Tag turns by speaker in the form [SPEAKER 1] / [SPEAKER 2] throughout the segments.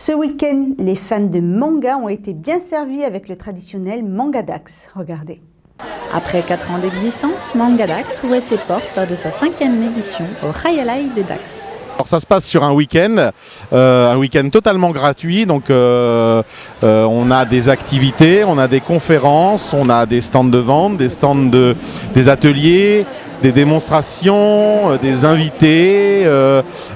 [SPEAKER 1] Ce week-end, les fans de manga ont été bien servis avec le traditionnel Manga Dax. Regardez.
[SPEAKER 2] Après 4 ans d'existence, Manga Dax ouvrait ses portes lors de sa 5e édition au Hayalai de Dax.
[SPEAKER 3] Alors ça se passe sur un week-end totalement gratuit, donc on a des activités, on a des conférences, on a des stands de vente, des ateliers, des démonstrations, des invités,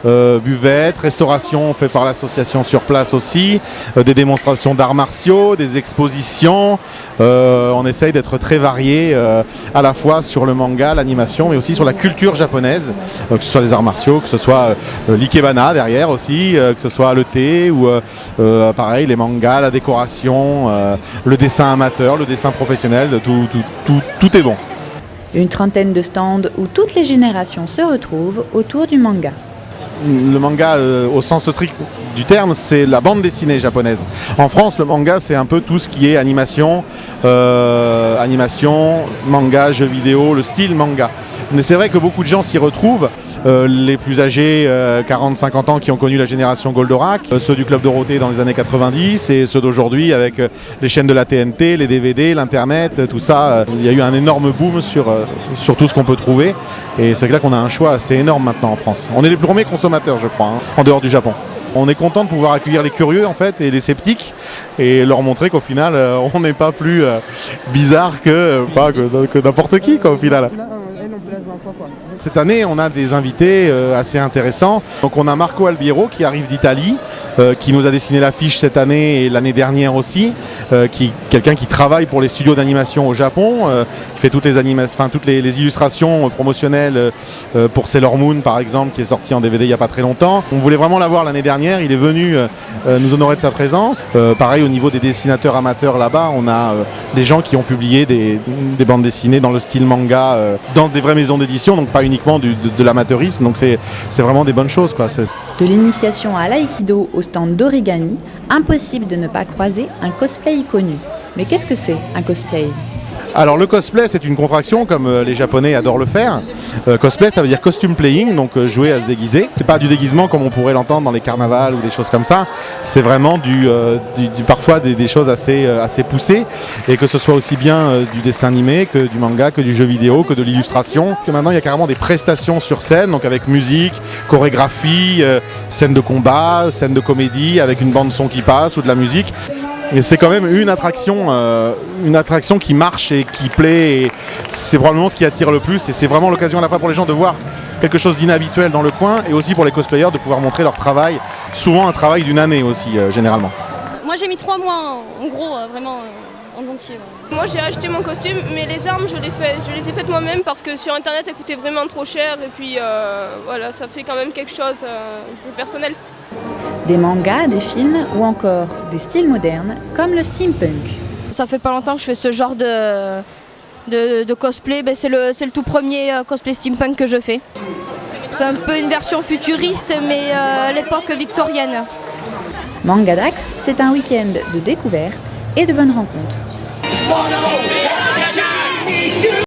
[SPEAKER 3] buvettes, restauration fait par l'association sur place aussi, des démonstrations d'arts martiaux, des expositions. On essaye d'être très varié à la fois sur le manga, l'animation, mais aussi sur la culture japonaise, que ce soit les arts martiaux, que ce soit l'ikebana derrière aussi, que ce soit le thé ou pareil les mangas, la décoration, le dessin amateur, le dessin professionnel, tout est bon.
[SPEAKER 2] Une trentaine de stands où toutes les générations se retrouvent autour du manga.
[SPEAKER 3] Le manga, au sens strict du terme, c'est la bande dessinée japonaise. En France, le manga, c'est un peu tout ce qui est animation, manga, jeux vidéo, le style manga. Mais c'est vrai que beaucoup de gens s'y retrouvent, les plus âgés, 40-50 ans, qui ont connu la génération Goldorak, ceux du Club Dorothée dans les années 90 et ceux d'aujourd'hui avec les chaînes de la TNT, les DVD, l'Internet, tout ça. Il y a eu un énorme boom sur tout ce qu'on peut trouver. Et c'est là qu'on a un choix assez énorme maintenant en France. On est les plus premiers consommateurs, je crois, en dehors du Japon. On est content de pouvoir accueillir les curieux en fait et les sceptiques et leur montrer qu'au final on n'est pas plus bizarre que n'importe qui quoi, au final. Cette année on a des invités assez intéressants. Donc on a Marco Albiero qui arrive d'Italie, qui nous a dessiné l'affiche cette année et l'année dernière aussi, quelqu'un qui travaille pour les studios d'animation au Japon, qui fait toutes les illustrations promotionnelles pour Sailor Moon par exemple, qui est sorti en DVD il n'y a pas très longtemps. On voulait vraiment l'avoir l'année dernière, il est venu nous honorer de sa présence. Pareil au niveau des dessinateurs amateurs là-bas, on a des gens qui ont publié des bandes dessinées dans le style manga, dans des vraies maisons d'édition, donc pas uniquement de l'amateurisme, donc c'est vraiment des bonnes choses, quoi.
[SPEAKER 2] De l'initiation à l'aïkido au stand d'origami, impossible de ne pas croiser un cosplay inconnu. Mais qu'est-ce que c'est un cosplay ?
[SPEAKER 3] Alors le cosplay c'est une contraction comme les japonais adorent le faire. Cosplay ça veut dire costume playing, donc jouer à se déguiser. C'est pas du déguisement comme on pourrait l'entendre dans les carnavals ou des choses comme ça. C'est vraiment parfois des choses assez poussées, et que ce soit aussi bien du dessin animé que du manga, que du jeu vidéo, que de l'illustration. Maintenant il y a carrément des prestations sur scène, donc avec musique, chorégraphie, scène de combat, scène de comédie avec une bande son qui passe ou de la musique. Et c'est quand même une attraction qui marche et qui plaît, et c'est probablement ce qui attire le plus, et c'est vraiment l'occasion à la fois pour les gens de voir quelque chose d'inhabituel dans le coin, et aussi pour les cosplayers de pouvoir montrer leur travail, souvent un travail d'une année aussi, généralement.
[SPEAKER 4] Moi j'ai mis 3 mois en gros, vraiment en entier. Ouais.
[SPEAKER 5] Moi j'ai acheté mon costume, mais les armes je les ai faites moi-même parce que sur internet elles coûtaient vraiment trop cher, et puis voilà, ça fait quand même quelque chose de personnel.
[SPEAKER 2] Des mangas, des films ou encore des styles modernes comme le steampunk.
[SPEAKER 5] Ça fait pas longtemps que je fais ce genre de cosplay, c'est le tout premier cosplay steampunk que je fais. C'est un peu une version futuriste mais à l'époque victorienne.
[SPEAKER 2] Manga Dax, c'est un week-end de découverte et de bonnes rencontres.